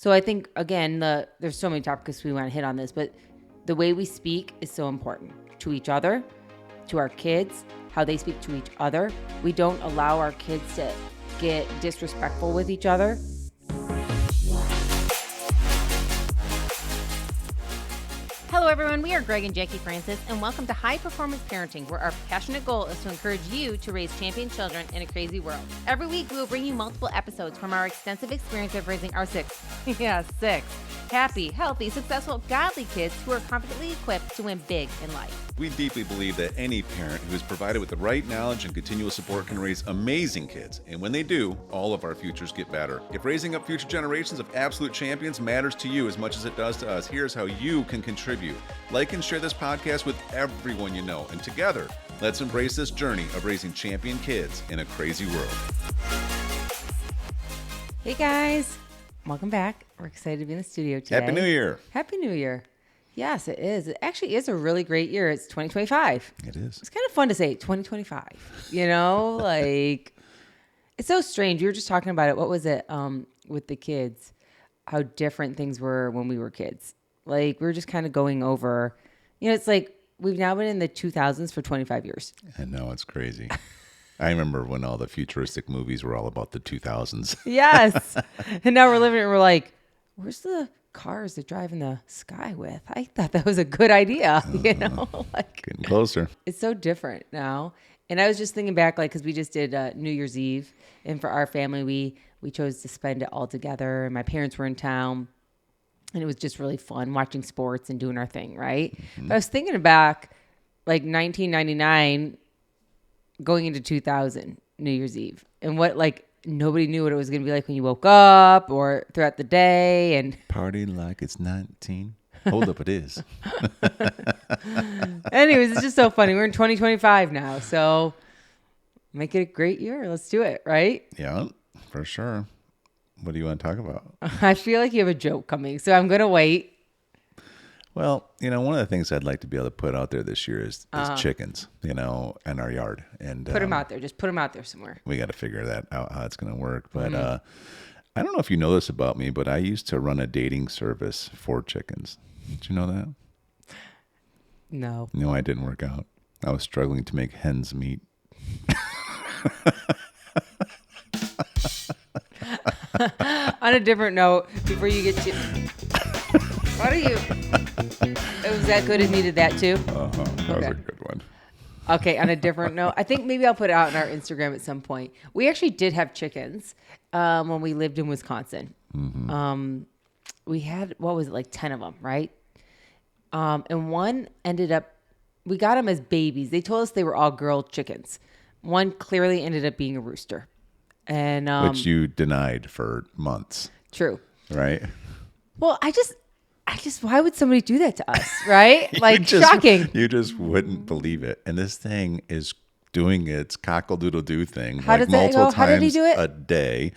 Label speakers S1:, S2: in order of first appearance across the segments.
S1: So I think, again, there's so many topics we want to hit on this, but the way we speak is so important to each other, to our kids, how they speak to each other. We don't allow our kids to get disrespectful with each other. Hello, everyone. We are Greg and Jackie Francis, and welcome to High Performance Parenting, where our passionate goal is to encourage you to raise champion children in a crazy world. Every week, we will bring you multiple episodes from our extensive experience of raising our six happy, healthy, successful, godly kids who are confidently equipped to win big in life.
S2: We deeply believe that any parent who is provided with the right knowledge and continual support can raise amazing kids. And when they do, all of our futures get better. If raising up future generations of absolute champions matters to you as much as it does to us, here's how you can contribute. Like and share this podcast with everyone you know. And together, let's embrace this journey of raising champion kids in a crazy world.
S1: Hey, guys. Welcome back. We're excited to be in the studio today.
S2: Happy New Year.
S1: Happy New Year. Yes, it is. It actually is a really great year. It's 2025.
S2: It is.
S1: It's kind of fun to say 2025, you know, like it's so strange. We were just talking about it. What was it with the kids, how different things were when we were kids. Like we were just kind of going over, you know, it's like we've now been in the 2000s for 25 years.
S2: I know, it's crazy. I remember when all the futuristic movies were all about the 2000s.
S1: Yes. And now we're living it and we're like, where's the cars that drive in the sky with? I thought that was a good idea, you know? Like
S2: Getting closer.
S1: It's so different now. And I was just thinking back, like, because we just did New Year's Eve. And for our family, we chose to spend it all together. And my parents were in town. And it was just really fun watching sports and doing our thing, right? Mm-hmm. But I was thinking back, like 1999, going into 2000, New Year's Eve. And what, like, nobody knew what it was going to be like when you woke up or throughout the day. And
S2: party like it's 19. Hold up, it is.
S1: Anyways, it's just so funny. We're in 2025 now. So make it a great year. Let's do it, right?
S2: Yeah, for sure. What do you want to talk about?
S1: I feel like you have a joke coming, so I'm going to wait.
S2: Well, you know, one of the things I'd like to be able to put out there this year is chickens, you know, in our yard. And
S1: put them out there. Just put them out there somewhere.
S2: We got to figure that out, how it's going to work. But I don't know if you know this about me, but I used to run a dating service for chickens. Did you know that?
S1: No.
S2: No, I didn't work out. I was struggling to make hens meet.
S1: On a different note, before you get to... What are you... Was that good? It needed that too?
S2: That was a good one.
S1: Okay, on a different note, I think maybe I'll put it out on our Instagram at some point. We actually did have chickens when we lived in Wisconsin. Mm-hmm. We had, what was it, like 10 of them, right? And one ended up, we got them as babies. They told us they were all girl chickens. One clearly ended up being a rooster. And
S2: which you denied for months.
S1: True.
S2: Right?
S1: Well, I just, why would somebody do that to us, right? Like, shocking.
S2: You just wouldn't believe it. And this thing is doing its cockle-doodle-doo thing
S1: How
S2: like
S1: does that
S2: multiple
S1: go? How did he
S2: times
S1: do it?
S2: a day.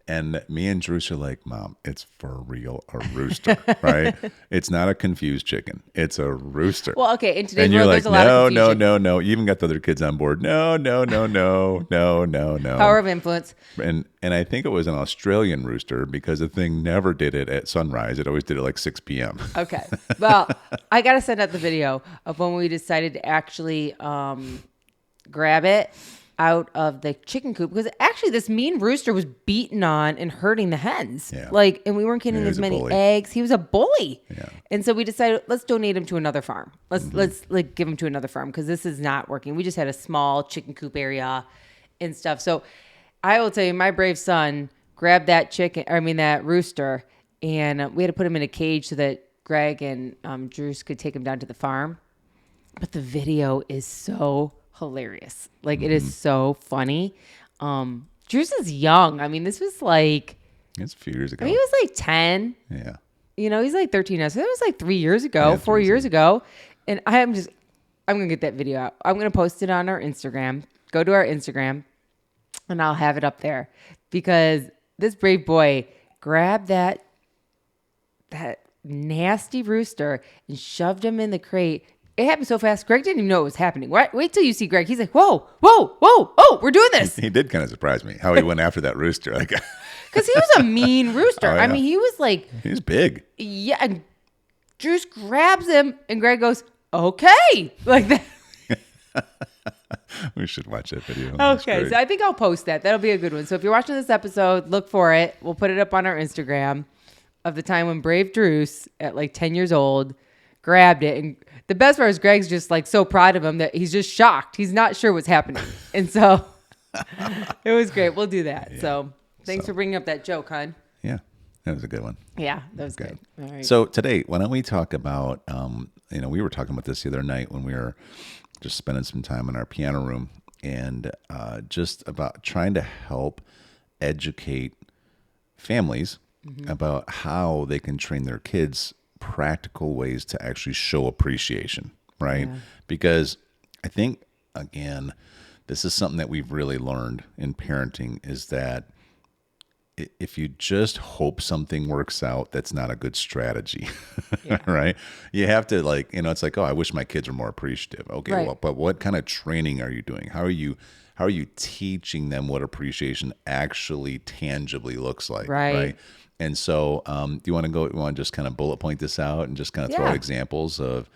S2: And me and Drews are like, Mom, it's for real a rooster, right? It's not a confused chicken. It's a rooster.
S1: Well, okay. In today's
S2: and you're
S1: world,
S2: like,
S1: there's a lot of confusion.
S2: no. You even got the other kids on board. No.
S1: Power of influence.
S2: And I think it was an Australian rooster because the thing never did it at sunrise. It always did it like 6 p.m.
S1: Okay. Well, I got to send out the video of when we decided to actually grab it out of the chicken coop, because actually this mean rooster was beating on and hurting the hens.
S2: Yeah.
S1: Like, and we weren't getting as many eggs. He was a bully.
S2: Yeah.
S1: And so we decided, let's donate him to another farm. Let's like give him to another farm, because this is not working. We just had a small chicken coop area and stuff. So I will tell you, my brave son grabbed that rooster, and we had to put him in a cage so that Greg and Drews could take him down to the farm. But the video is so hilarious. Like, it is so funny. Drews is young. I mean, this was like...
S2: It's a few years ago.
S1: I mean, he was like 10.
S2: Yeah.
S1: You know, he's like 13 now. So that was like 3 years ago, 4 years ago. And I'm going to get that video out. I'm going to post it on our Instagram. Go to our Instagram, and I'll have it up there. Because this brave boy grabbed that nasty rooster and shoved him in the crate. It happened so fast. Greg didn't even know it was happening. Wait till you see Greg. He's like, whoa, we're doing this.
S2: He did kind of surprise me how he went after that rooster. Like,
S1: Because he was a mean rooster.
S2: Oh,
S1: I
S2: yeah.
S1: mean, he was like,
S2: He's big.
S1: yeah. And Juice grabs him, and Greg goes, okay. Like that.
S2: We should watch that video. That's
S1: Okay,
S2: great.
S1: so I think I'll post that. That'll be a good one. So if you're watching this episode, look for it. We'll put it up on our Instagram of the time when brave Druce at like 10 years old grabbed it. And the best part is Greg's just like so proud of him that he's just shocked. He's not sure what's happening. And so it was great. We'll do that. Yeah. So thanks for bringing up that joke, hon.
S2: Yeah, that was a good one.
S1: Yeah, that was good. All right.
S2: So today, why don't we talk about, we were talking about this the other night when we were just spending some time in our piano room and just about trying to help educate families about how they can train their kids practical ways to actually show appreciation, right? Yeah. Because I think, again, this is something that we've really learned in parenting is that if you just hope something works out, that's not a good strategy, right? You have to it's like, oh, I wish my kids were more appreciative. Okay, right. Well, but what kind of training are you doing? How are you teaching them what appreciation actually tangibly looks like, right? And so, do you want to just kind of bullet point this out and just kind of throw out examples of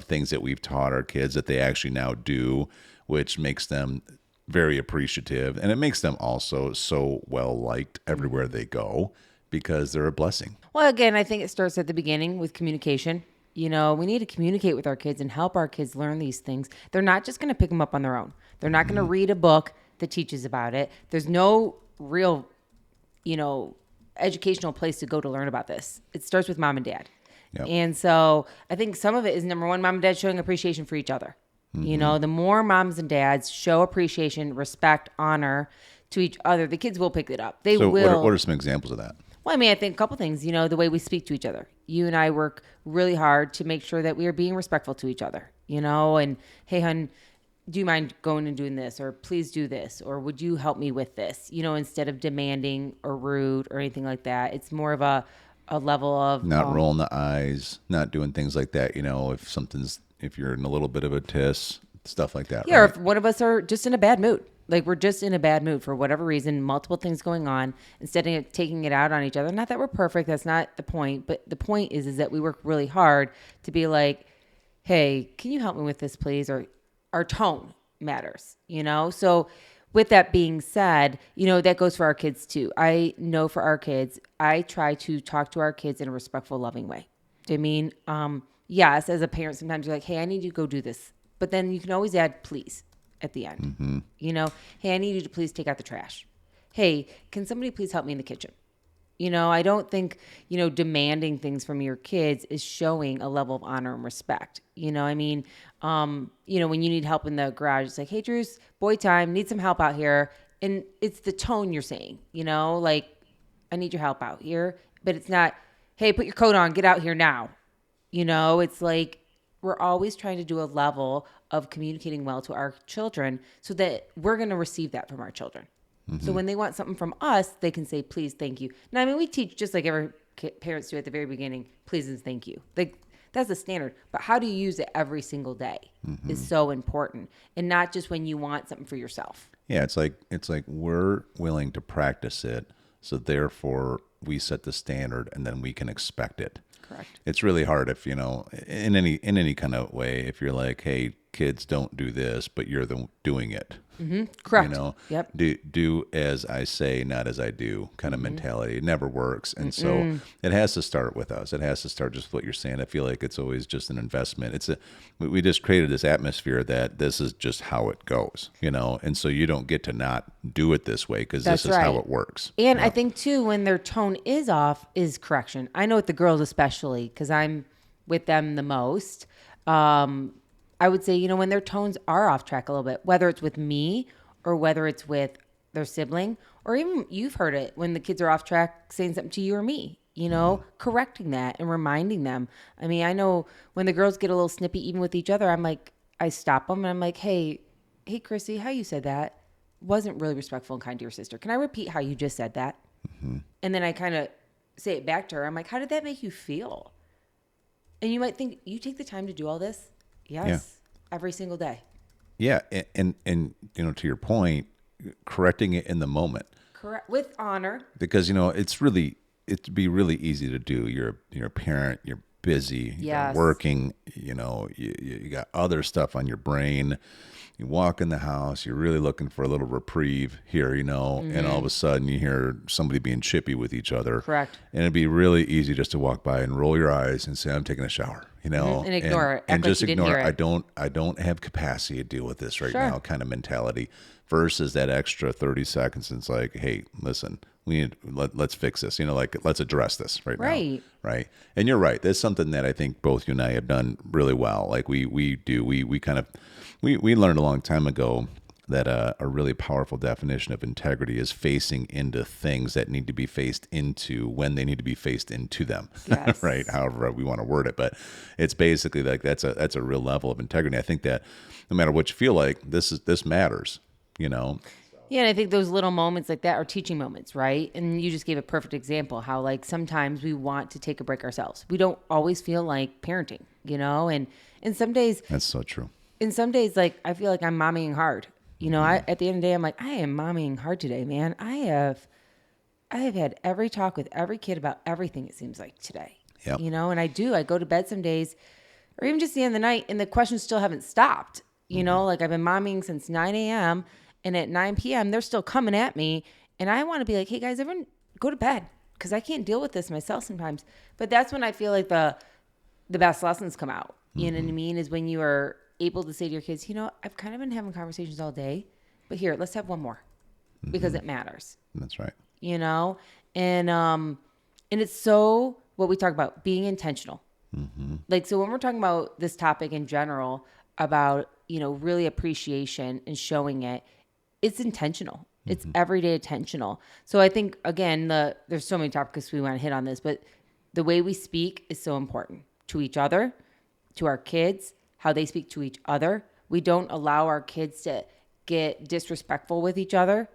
S2: things that we've taught our kids that they actually now do, which makes them very appreciative, and it makes them also so well liked everywhere they go because they're a blessing.
S1: Well, again, I think it starts at the beginning with communication. We need to communicate with our kids and help our kids learn these things. They're not just going to pick them up on their own. They're not going to read a book that teaches about it. There's no real, educational place to go to learn about this. It starts with mom and dad. Yep. And so I think some of it is, number one, mom and dad showing appreciation for each other. The more moms and dads show appreciation, respect, honor to each other, the kids will pick it up. They will.
S2: What are some examples of that?
S1: Well, I think a couple things, the way we speak to each other. You and I work really hard to make sure that we are being respectful to each other, and hey, hun, do you mind going and doing this? Or please do this? Or would you help me with this? Instead of demanding or rude or anything like that, it's more of a level of
S2: not rolling the eyes, not doing things like that. If you're in a little bit of a tiss, stuff like that.
S1: Yeah,
S2: right?
S1: Or if one of us are just in a bad mood. Like we're just in a bad mood for whatever reason, multiple things going on, instead of taking it out on each other. Not that we're perfect, that's not the point. But the point is that we work really hard to be like, hey, can you help me with this, please? Or our tone matters, So with that being said, that goes for our kids too. I know for our kids, I try to talk to our kids in a respectful, loving way. Yes, as a parent, sometimes you're like, hey, I need you to go do this. But then you can always add please at the end. Mm-hmm. Hey, I need you to please take out the trash. Hey, can somebody please help me in the kitchen? I don't think, demanding things from your kids is showing a level of honor and respect. When you need help in the garage, it's like, hey, Druce, boy time, need some help out here. And it's the tone you're saying, like, I need your help out here. But it's not, hey, put your coat on, get out here now. It's like we're always trying to do a level of communicating well to our children so that we're going to receive that from our children. Mm-hmm. So when they want something from us, they can say, please, thank you. Now, we teach just like every parents do at the very beginning, please and thank you. Like that's the standard. But how do you use it every single day is so important. And not just when you want something for yourself.
S2: Yeah, it's like we're willing to practice it. So therefore we set the standard and then we can expect it.
S1: Correct.
S2: It's really hard if, in any kind of way, if you're like, hey, kids don't do this, but you're doing it.
S1: Mm-hmm. Correct. Yep.
S2: Do as I say, not as I do kind of mentality. It never works. And so it has to start with us. It has to start just what you're saying. I feel like it's always just an investment. We just created this atmosphere that this is just how it goes, and so you don't get to not do it this way because this is how it works.
S1: And I think too, when their tone is off is correction. I know with the girls, especially because I'm with them the most. I would say, when their tones are off track a little bit, whether it's with me or whether it's with their sibling, or even you've heard it when the kids are off track saying something to you or me, correcting that and reminding them. I know when the girls get a little snippy, even with each other, I'm like, I stop them and I'm like, hey, Chrissy, how you said that wasn't really respectful and kind to your sister. Can I repeat how you just said that? Mm-hmm. And then I kind of say it back to her. I'm like, how did that make you feel? And you might think, you take the time to do all this? Yes. Yeah. Every single day.
S2: Yeah. And to your point, correcting it in the moment.
S1: Correct. With honor.
S2: Because, it'd be really easy to do. You're a parent, you're busy, you've been
S1: Yes.
S2: working, you got other stuff on your brain. You walk in the house, you're really looking for a little reprieve here, and all of a sudden you hear somebody being chippy with each other.
S1: Correct.
S2: And it'd be really easy just to walk by and roll your eyes and say, I'm taking a shower,
S1: And ignore it.
S2: and
S1: Act like
S2: just
S1: you didn't
S2: ignore
S1: hear
S2: it.
S1: it.
S2: I don't have capacity to deal with this right
S1: Sure.
S2: now kind of mentality versus that extra 30 seconds. And it's like, hey, listen, let's fix this, let's address this right now.
S1: Right.
S2: Right. And you're right. That's something that I think both you and I have done really well. Like we learned a long time ago that a really powerful definition of integrity is facing into things that need to be faced into when they need to be faced into them.
S1: Yes.
S2: Right. However we want to word it, but it's basically like that's a real level of integrity. I think that no matter what you feel like, this matters.
S1: Yeah, and I think those little moments like that are teaching moments, right? And you just gave a perfect example how like sometimes we want to take a break ourselves. We don't always feel like parenting, and some days
S2: That's so true.
S1: in some days, like I feel like I'm mommying hard. At the end of the day, I'm like, I am mommying hard today, man. I have had every talk with every kid about everything. It seems like today,
S2: Yep.
S1: And I do. I go to bed some days, or even just the end of the night, and the questions still haven't stopped. Like I've been mommying since 9 a.m. and at 9 p.m. they're still coming at me, and I want to be like, hey guys, everyone go to bed because I can't deal with this myself sometimes. But that's when I feel like the best lessons come out. You know what I mean? Is when you are able to say to your kids, I've kind of been having conversations all day, but here, let's have one more because it matters.
S2: That's right.
S1: And it's so what we talk about being intentional. Like, so when we're talking about this topic in general about, really appreciation and showing it, it's intentional. It's everyday intentional. So I think, again, there's so many topics we want to hit on this, but the way we speak is so important to each other, to our kids, how they speak to each other. We don't allow our kids to get disrespectful with each other.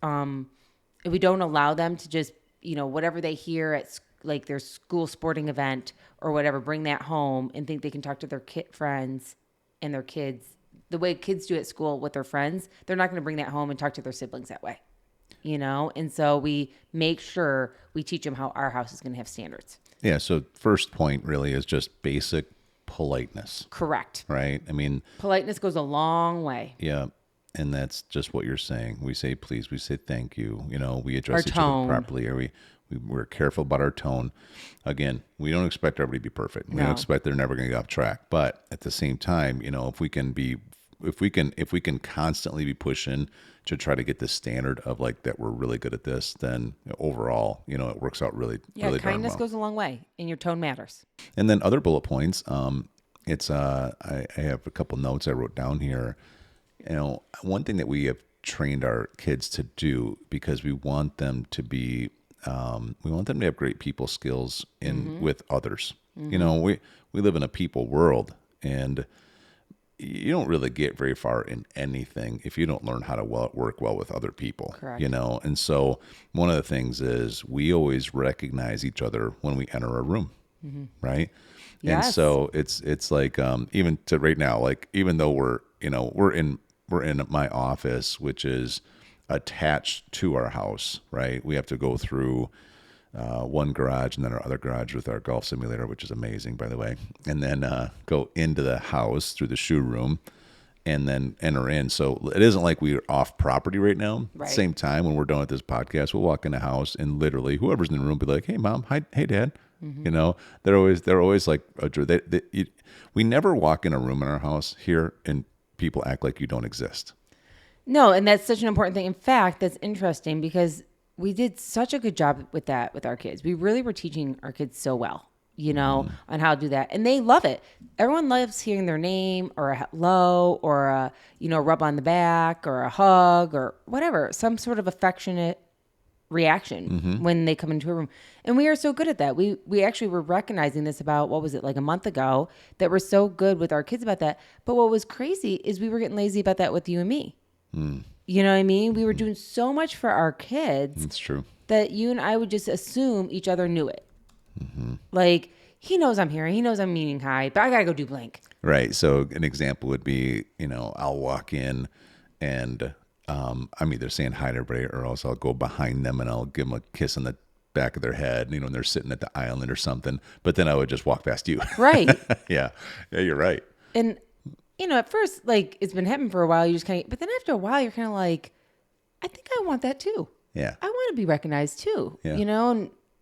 S1: We don't allow them to just, whatever they hear at like their school sporting event or whatever, bring that home and think they can talk to their friends and their kids. The way kids do at school with their friends, they're not going to bring that home and talk to their siblings that way, And so we make sure we teach them how our house is going to have standards.
S2: Yeah. So first point really is just basic politeness.
S1: Correct.
S2: Right. I mean,
S1: politeness goes a long way.
S2: Yeah. And that's just what you're saying. We say please, we say thank you. We address
S1: Our
S2: each
S1: tone.
S2: other properly. Or we're careful about our tone. Again, we don't expect everybody to be perfect. We don't expect they're never going to get off track. But at the same time, if we can constantly be pushing to try to get this standard of like that we're really good at this, then overall, it works out really, really darn
S1: kindness
S2: well.
S1: goes a long way, and your tone matters.
S2: And then other bullet points. It's I have a couple notes I wrote down here. One thing that we have trained our kids to do because we want them to be, we want them to have great people skills with others. We live in a people world, and you don't really get very far in anything if you don't learn how to work well with other people.
S1: Correct.
S2: And so one of the things is we always recognize each other when we enter a room, right?
S1: Yes.
S2: And so it's like even to right now, like even though we're in my office, which is attached to our house, right? We have to go through one garage and then our other garage with our golf simulator, which is amazing, by the way, and then go into the house through the shoe room and then enter in. So it isn't like we're off property right now.
S1: Right.
S2: Same time when we're done with this podcast, we'll walk in the house and literally whoever's in the room will be like, hey, Mom, hi, hey, Dad. They're always like, we never walk in a room in our house here and people act like you don't exist.
S1: No, and that's such an important thing. In fact, that's interesting because we did such a good job with that with our kids. We really were teaching our kids so well, on how to do that. And they love it. Everyone loves hearing their name or a hello or a rub on the back or a hug or whatever, some sort of affectionate reaction when they come into a room. And we are so good at that. We actually were recognizing this about, what was it, like a month ago, that we're so good with our kids about that. But what was crazy is we were getting lazy about that with you and me. You know what I mean? We were doing so much for our kids.
S2: That's true.
S1: That you and I would just assume each other knew it. Like, he knows I'm here. He knows I'm meaning hi, but I got to go do blank.
S2: Right. So an example would be, I'll walk in and I'm either saying hi to everybody or else I'll go behind them and I'll give them a kiss on the back of their head, when they're sitting at the island or something. But then I would just walk past you.
S1: Right.
S2: Yeah, you're right.
S1: And, at first, like, it's been happening for a while. You just kind of, but then after a while, you're kind of like, I think I want that too.
S2: Yeah.
S1: I want to be recognized too,
S2: Yeah.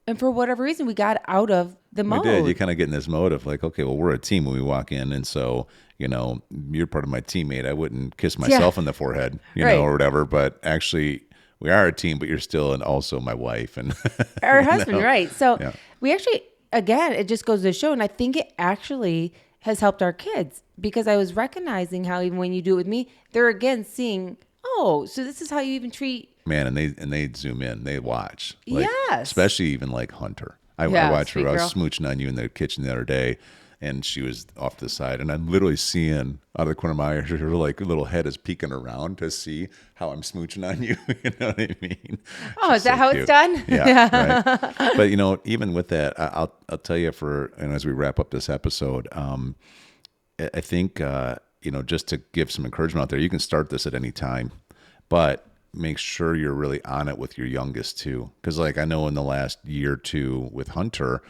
S1: And for whatever reason, we got out of the mode.
S2: We did. You kind of get in this mode of like, okay, well, we're a team when we walk in. And so, you're part of my teammate. I wouldn't kiss myself on the forehead,
S1: Right.
S2: or whatever. But actually, we are a team, but you're still also my wife and
S1: our husband, right? So
S2: Yeah.
S1: we actually, again, it just goes to show, and I think it actually has helped our kids because I was recognizing how even when you do it with me, they're again seeing, oh, so this is how you even treat.
S2: Man, and they zoom in, they watch. Like,
S1: Yes.
S2: especially even like Hunter. I watched her. I was smooching on you in the kitchen the other day, and she was off to the side, and I'm literally seeing out of the corner of my eye, her like little head is peeking around to see how I'm smooching on you. You know what I mean?
S1: Oh,
S2: She's
S1: is that
S2: so
S1: how
S2: cute.
S1: it's done?
S2: Yeah, right. But even with that, I'll tell you as we wrap up this episode, I think just to give some encouragement out there, you can start this at any time, but make sure you're really on it with your youngest too. Because like I know in the last year or two with Hunter,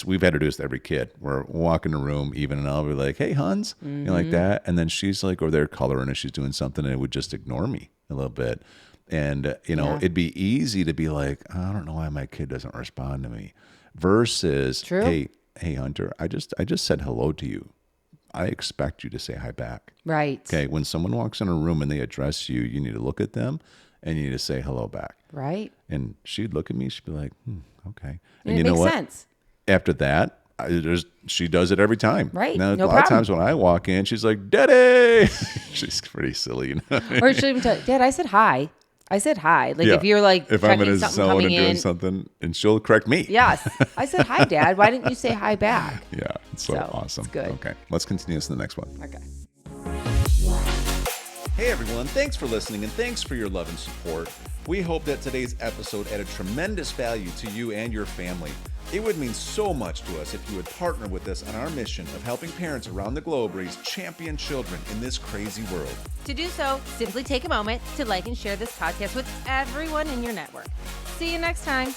S2: we've had to do this to every kid. We'll walk in the room even and I'll be like, hey, Hans, like that. And then she's like over there coloring and she's doing something and it would just ignore me a little bit. And, it'd be easy to be like, I don't know why my kid doesn't respond to me versus,
S1: True.
S2: hey, Hunter, I just said hello to you. I expect you to say hi back.
S1: Right.
S2: Okay. When someone walks in a room and they address you, you need to look at them and you need to say hello back.
S1: Right.
S2: And she'd look at me. She'd be like, okay.
S1: And
S2: you
S1: it
S2: know
S1: makes
S2: what?
S1: sense.
S2: After that, she does it every time.
S1: Right.
S2: Now,
S1: No
S2: a lot of
S1: problem.
S2: times when I walk in, she's like, Daddy. She's pretty silly.
S1: Or she'll even tell you, Dad, I said hi. Like
S2: Yeah.
S1: if you're like
S2: if I'm
S1: checking
S2: in a
S1: something
S2: zone
S1: coming
S2: and doing
S1: in.
S2: something, and she'll correct me.
S1: Yes. I said hi, Dad. Why didn't you say hi back?
S2: Yeah. It's so awesome.
S1: It's good.
S2: Okay. Let's continue this in the next one.
S1: Okay.
S2: Hey everyone, thanks for listening and thanks for your love and support. We hope that today's episode added tremendous value to you and your family. It would mean so much to us if you would partner with us on our mission of helping parents around the globe raise champion children in this crazy world.
S1: To do so, simply take a moment to like and share this podcast with everyone in your network. See you next time.